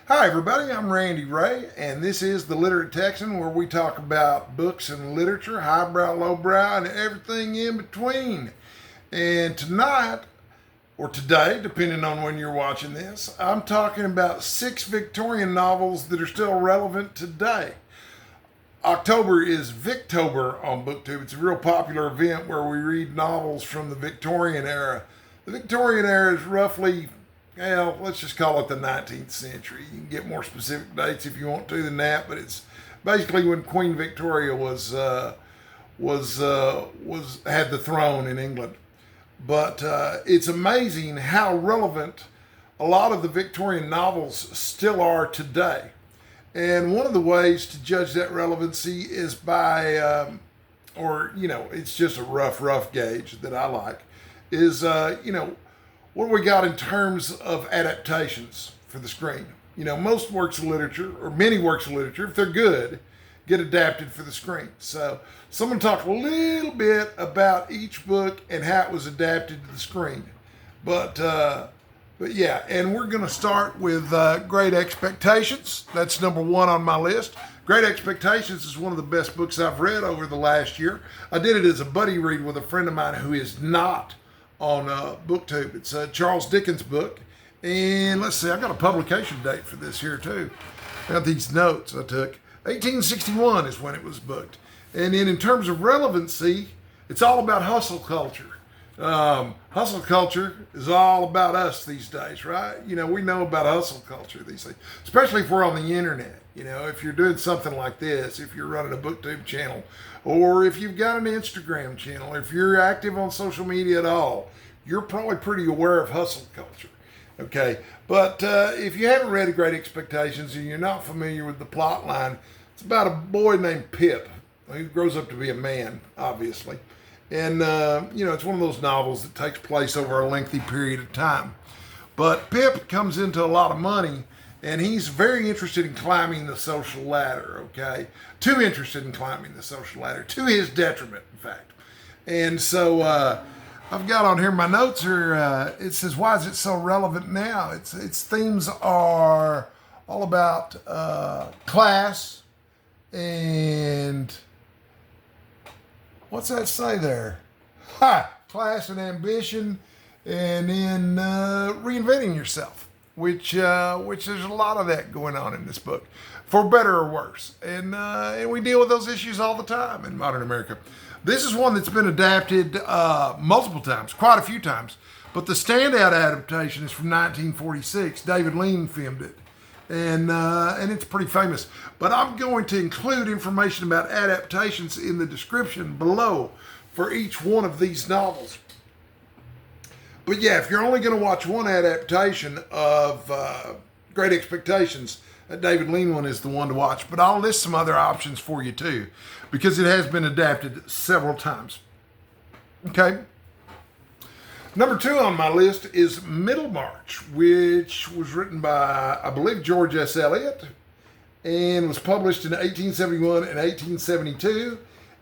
Hi, everybody. I'm Randy Ray, and this is The Literate Texan, where we talk about books and literature, highbrow, lowbrow, and everything in between. And tonight, or today, depending on when you're watching this, I'm talking about 6 Victorian novels that are still relevant today. October is Victober on BookTube. It's a real popular event where we read novels from the Victorian era. The Victorian era is roughly, well, let's just call it the 19th century. You can get more specific dates if you want to than that, but it's basically when Queen Victoria had the throne in England. But it's amazing how relevant a lot of the Victorian novels still are today. And one of the ways to judge that relevancy is by, it's just a rough gauge that I like, is, what do we got in terms of adaptations for the screen? Most works of literature, or many works of literature, if they're good, get adapted for the screen. So someone talked a little bit about each book and how it was adapted to the screen. But yeah, and we're going to start with Great Expectations. That's number 1 on my list. Great Expectations is one of the best books I've read over the last year. I did it as a buddy read with a friend of mine who is not on BookTube. It's a Charles Dickens book. And let's see, I got a publication date for this here too. I got these notes I took. 1861 is when it was booked. And then in terms of relevancy, it's all about hustle culture. Hustle culture is all about us these days, right? We know about hustle culture these days, especially if we're on the internet. If you're doing something like this, if you're running a BookTube channel, or if you've got an Instagram channel, if you're active on social media at all, you're probably pretty aware of hustle culture. Okay, but if you haven't read Great Expectations and you're not familiar with the plot line, it's about a boy named Pip who grows up to be a man, obviously. And, it's one of those novels that takes place over a lengthy period of time. But Pip comes into a lot of money, and he's very interested in climbing the social ladder, okay? Too interested in climbing the social ladder, to his detriment, in fact. And so I've got on here my notes here. It says, why is it so relevant now? Its themes are all about class and... what's that say there? Class and ambition, and then reinventing yourself, which there's a lot of that going on in this book, for better or worse. And we deal with those issues all the time in modern America. This is one that's been adapted multiple times, quite a few times. But the Standout adaptation is from 1946. David Lean filmed it. And it's pretty famous. But I'm going to include information about adaptations in the description below for each one of these novels. But yeah, if you're only going to watch one adaptation of Great Expectations, that David Lean one is the one to watch. But I'll list some other options for you too, because it has been adapted several times. Okay. Number 2 on my list is Middlemarch, which was written by, I believe, George S. Eliot, and was published in 1871 and 1872.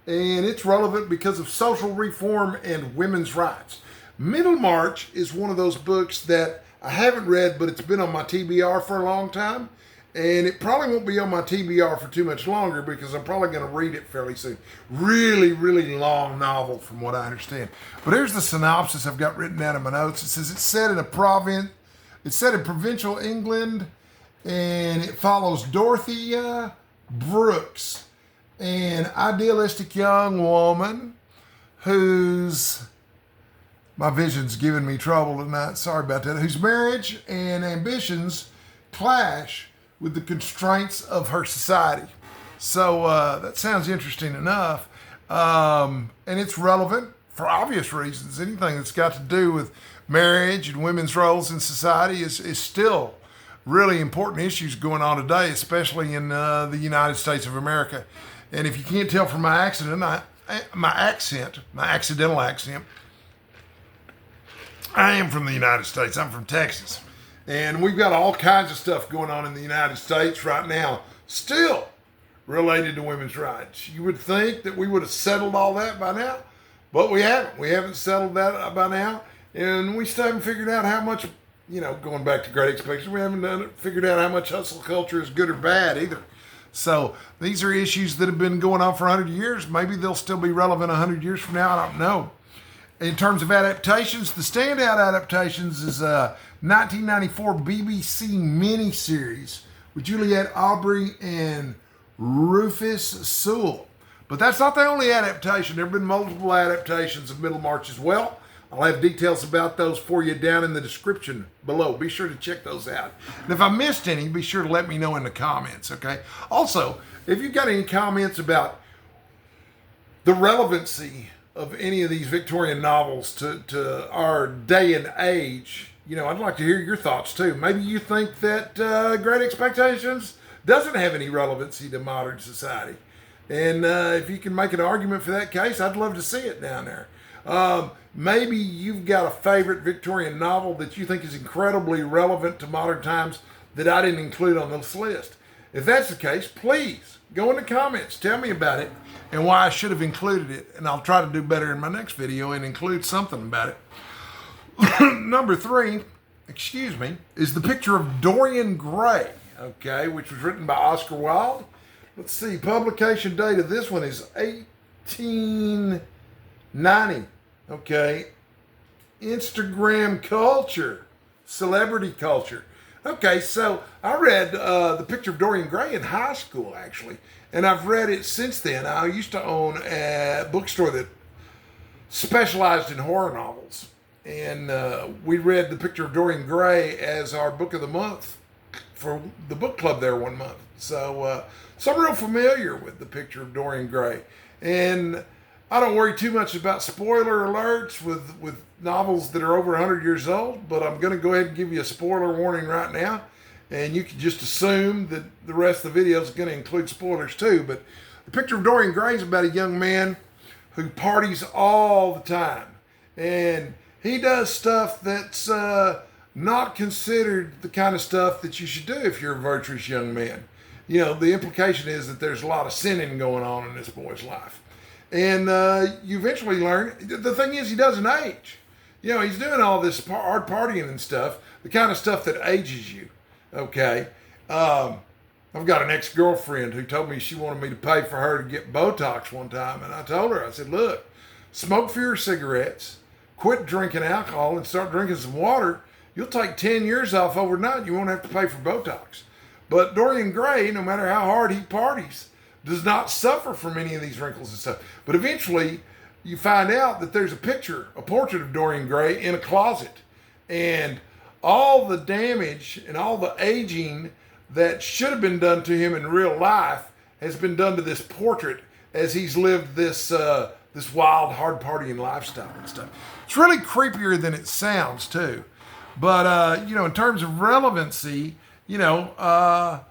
And it's relevant because of social reform and women's rights. Middlemarch is one of those books that I haven't read, but it's been on my TBR for a long time. And it probably won't be on my TBR for too much longer because I'm probably going to read it fairly soon. Really, really long novel from what I understand. But here's the synopsis I've got written down in my notes. It says it's set in provincial England, and it follows Dorothea Brooks, an idealistic young woman whose, my vision's giving me trouble tonight, sorry about that, whose marriage and ambitions clash with the constraints of her society. So that sounds interesting enough. And it's relevant for obvious reasons. Anything that's got to do with marriage and women's roles in society is still really important issues going on today, especially in the United States of America. And if you can't tell from my accidental accent, I am from the United States. I'm from Texas. And we've got all kinds of stuff going on in the United States right now, still related to women's rights. You would think that we would have settled all that by now, but we haven't. We haven't settled that by now, and we still haven't figured out how much going back to Great Expectations, we haven't figured out how much hustle culture is good or bad either. So these are issues that have been going on for 100 years. Maybe they'll still be relevant 100 years from now. I don't know. In terms of adaptations, the Standout Adaptations is a 1994 BBC miniseries with Juliet, Aubrey, and Rufus Sewell. But that's not the only adaptation. There have been multiple adaptations of Middlemarch as well. I'll have details about those for you down in the description below. Be sure to check those out. And if I missed any, be sure to let me know in the comments, okay? Also, if you've got any comments about the relevancy of any of these Victorian novels to our day and age, I'd like to hear your thoughts too. Maybe you think that Great Expectations doesn't have any relevancy to modern society. And if you can make an argument for that case, I'd love to see it down there. Maybe you've got a favorite Victorian novel that you think is incredibly relevant to modern times that I didn't include on this list. If that's the case, please go in the comments, tell me about it and why I should have included it. And I'll try to do better in my next video and include something about it. Number 3, is The Picture of Dorian Gray, okay, which was written by Oscar Wilde. Let's see, publication date of this one is 1890. Okay, Instagram culture, celebrity culture. Okay, so I read The Picture of Dorian Gray in high school, actually, and I've read it since then. I used to own a bookstore that specialized in horror novels, and we read The Picture of Dorian Gray as our book of the month for the book club there one month. So I'm real familiar with The Picture of Dorian Gray, and I don't worry too much about spoiler alerts with novels that are over 100 years old, but I'm going to go ahead and give you a spoiler warning right now, and you can just assume that the rest of the video is going to include spoilers too. But The Picture of Dorian Gray is about a young man who parties all the time, and he does stuff that's not considered the kind of stuff that you should do if you're a virtuous young man. The implication is that there's a lot of sinning going on in this boy's life. And you eventually learn, the thing is, he doesn't age. He's doing all this hard partying and stuff, the kind of stuff that ages you, okay? I've got an ex-girlfriend who told me she wanted me to pay for her to get Botox one time. And I told her, I said, look, smoke fewer cigarettes, quit drinking alcohol, and start drinking some water. You'll take 10 years off overnight. You won't have to pay for Botox. But Dorian Gray, no matter how hard he parties, does not suffer from any of these wrinkles and stuff. But eventually, you find out that there's a portrait of Dorian Gray in a closet. And all the damage and all the aging that should have been done to him in real life has been done to this portrait as he's lived this wild, hard partying lifestyle and stuff. It's really creepier than it sounds, too. But, in terms of relevancy, man,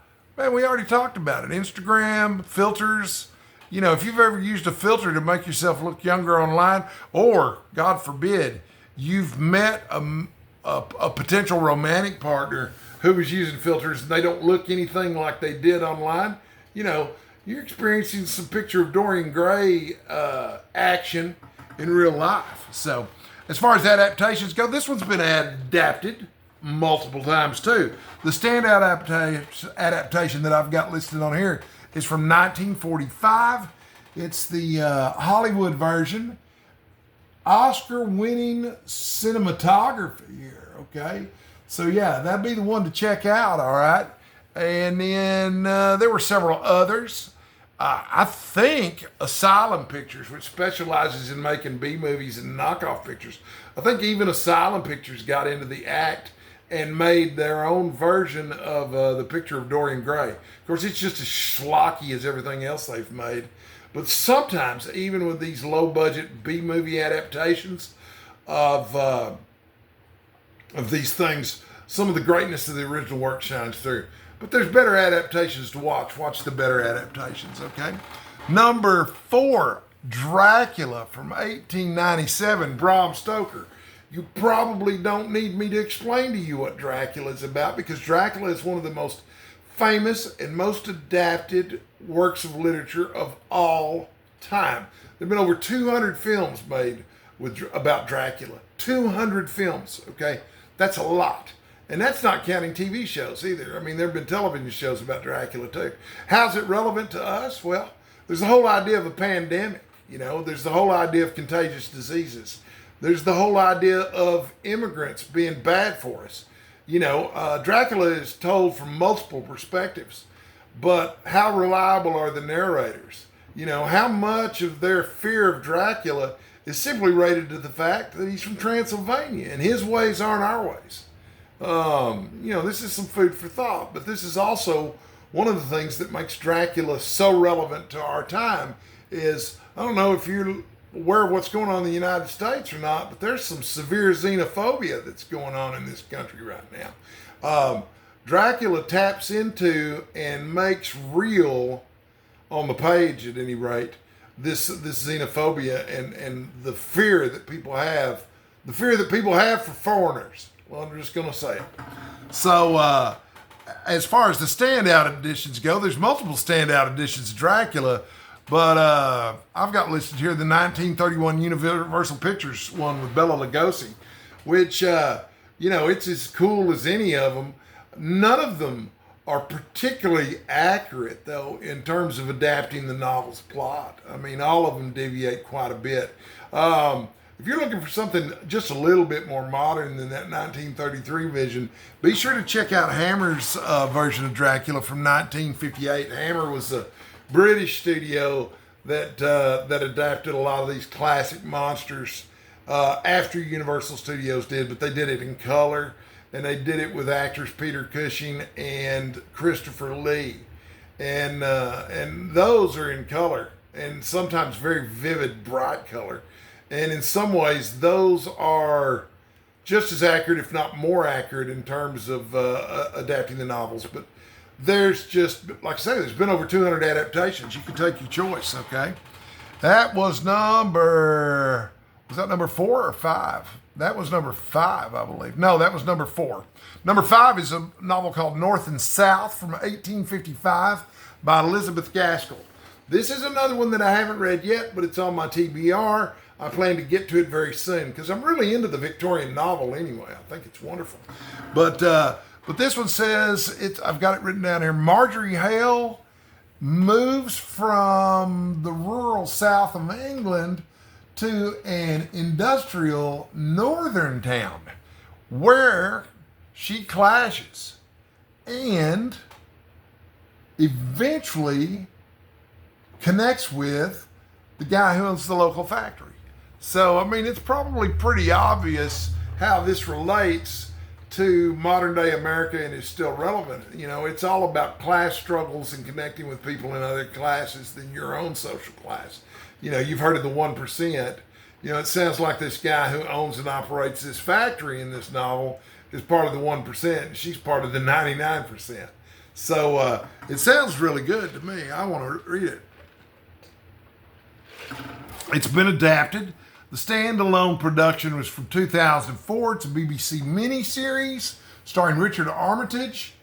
we already talked about it. Instagram, filters. If you've ever used a filter to make yourself look younger online, or, God forbid, you've met a potential romantic partner who was using filters and they don't look anything like they did online, you're experiencing some Picture of Dorian Gray action in real life. So, as far as adaptations go, this one's been adapted multiple times too. The Standout adaptation that I've got listed on here is from 1945. It's the Hollywood version. Oscar-winning cinematography here, okay? So yeah, that'd be the one to check out, all right? And then there were several others. I think Asylum Pictures, which specializes in making B-movies and knockoff pictures, I think even Asylum Pictures got into the act and made their own version of The Picture of Dorian Gray. Of course, it's just as schlocky as everything else they've made. But sometimes, even with these low-budget B-movie adaptations of these things, some of the greatness of the original work shines through. But there's better adaptations to watch. Watch the better adaptations, okay? Number 4, Dracula from 1897, Bram Stoker. You probably don't need me to explain to you what Dracula is about, because Dracula is one of the most famous and most adapted works of literature of all time. There have been over 200 films made about Dracula. 200 films, okay? That's a lot. And that's not counting TV shows either. I mean, there have been television shows about Dracula too. How's it relevant to us? Well, there's the whole idea of a pandemic. There's the whole idea of contagious diseases. There's the whole idea of immigrants being bad for us. Dracula is told from multiple perspectives, but how reliable are the narrators? How much of their fear of Dracula is simply related to the fact that he's from Transylvania and his ways aren't our ways. This is some food for thought, but this is also one of the things that makes Dracula so relevant to our time is, I don't know if you're aware of what's going on in the United States or not, but there's some severe xenophobia that's going on in this country right now. Dracula taps into and makes real, on the page at any rate, this xenophobia and the fear that people have, for foreigners. Well, I'm just going to say it. So, as far as the standout editions go, there's multiple standout editions of Dracula, but I've got listed here the 1931 Universal Pictures one with Bela Lugosi, which, it's as cool as any of them. None of them are particularly accurate, though, in terms of adapting the novel's plot. I mean, all of them deviate quite a bit. If you're looking for something just a little bit more modern than that 1933 vision, be sure to check out Hammer's version of Dracula from 1958. Hammer was a British studio that adapted a lot of these classic monsters after Universal Studios did, but they did it in color, and they did it with actors Peter Cushing and Christopher Lee, and those are in color, and sometimes very vivid, bright color. And in some ways, those are just as accurate, if not more accurate, in terms of adapting the novels. But there's just, like I say, there's been over 200 adaptations. You can take your choice, okay? That was number 4 or 5? That was number 5, I believe. No, that was number 4. Number 5 is a novel called North and South from 1855 by Elizabeth Gaskell. This is another one that I haven't read yet, but it's on my TBR. I plan to get to it very soon because I'm really into the Victorian novel anyway. I think it's wonderful. But this one says, I've got it written down here, Marjorie Hale moves from the rural south of England to an industrial northern town where she clashes and eventually connects with the guy who owns the local factory. So, I mean, it's probably pretty obvious how this relates to modern day America and is still relevant. It's all about class struggles and connecting with people in other classes than your own social class. You've heard of the 1%. It sounds like this guy who owns and operates this factory in this novel is part of the 1%, and she's part of the 99%. So it sounds really good to me. I want to read it. It's been adapted. The standalone production was from 2004. It's a BBC miniseries starring Richard Armitage.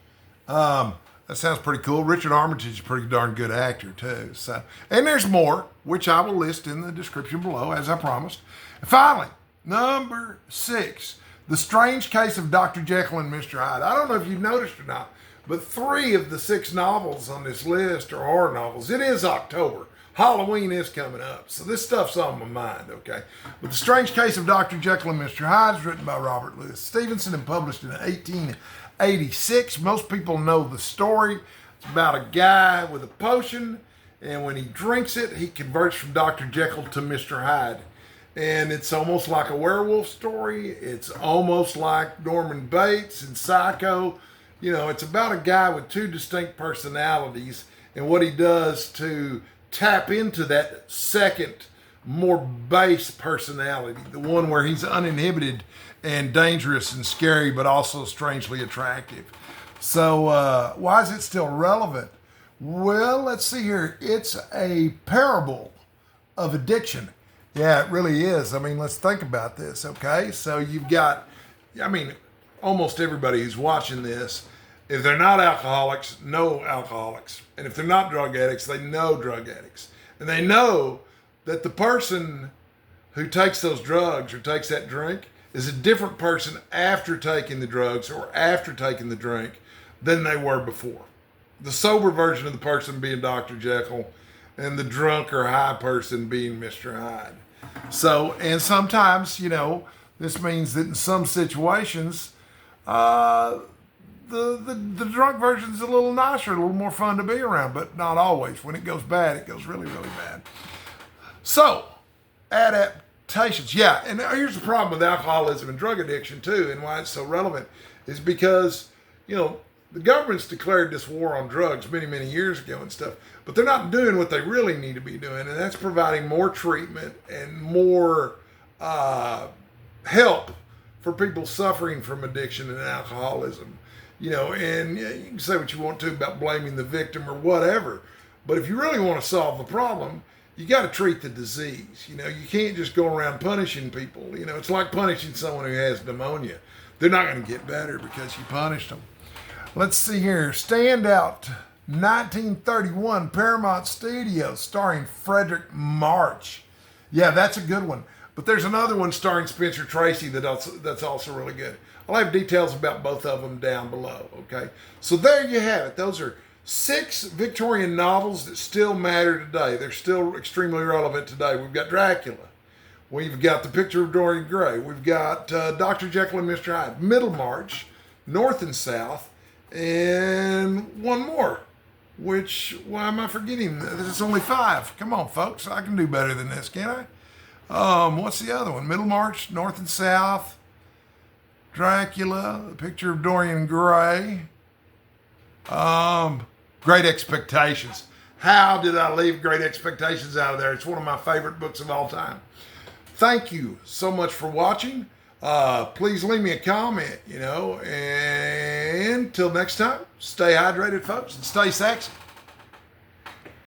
That sounds pretty cool. Richard Armitage is a pretty darn good actor, too. So, and there's more, which I will list in the description below, as I promised. And finally, number 6, The Strange Case of Dr. Jekyll and Mr. Hyde. I don't know if you've noticed or not, but 3 of the 6 novels on this list are horror novels. It is October. Halloween is coming up, so this stuff's on my mind, okay? But The Strange Case of Dr. Jekyll and Mr. Hyde is written by Robert Louis Stevenson and published in 1886. Most people know the story. It's about a guy with a potion, and when he drinks it, he converts from Dr. Jekyll to Mr. Hyde. And it's almost like a werewolf story. It's almost like Norman Bates and Psycho. It's about a guy with 2 distinct personalities and what he does to tap into that second, more base personality, the one where he's uninhibited and dangerous and scary, but also strangely attractive. So why is it still relevant? Well, let's see here. It's a parable of addiction. Yeah, it really is. I mean, let's think about this, okay? So you've got, almost everybody who's watching this, if they're not alcoholics, know alcoholics. And if they're not drug addicts, they know drug addicts. And they know that the person who takes those drugs or takes that drink is a different person after taking the drugs or after taking the drink than they were before. The sober version of the person being Dr. Jekyll and the drunk or high person being Mr. Hyde. So, and sometimes, this means that in some situations, the drunk version is a little nicer, a little more fun to be around, but not always. When it goes bad, it goes really, really bad. So, adaptations. Yeah, and here's the problem with alcoholism and drug addiction too, and why it's so relevant, is because, the government's declared this war on drugs many, many years ago and stuff, but they're not doing what they really need to be doing, and that's providing more treatment and more help for people suffering from addiction and alcoholism. And you can say what you want to about blaming the victim or whatever, but if you really want to solve the problem, you got to treat the disease. You can't just go around punishing people. It's like punishing someone who has pneumonia. They're not going to get better because you punished them. Let's see here. Standout, 1931, Paramount Studios, starring Frederick March. Yeah, that's a good one. But there's another one starring Spencer Tracy that's also really good. I'll have details about both of them down below, okay? So there you have it. Those are 6 Victorian novels that still matter today. They're still extremely relevant today. We've got Dracula. We've got The Picture of Dorian Gray. We've got Dr. Jekyll and Mr. Hyde. Middlemarch, North and South, and one more, why am I forgetting? There's only 5. Come on, folks. I can do better than this, can't I? What's the other one? Middlemarch, North and South, Dracula, The Picture of Dorian Gray, Great Expectations. How did I leave Great Expectations out of there? It's one of my favorite books of all time. Thank you so much for watching. Please leave me a comment, and until next time, stay hydrated, folks, and stay sexy.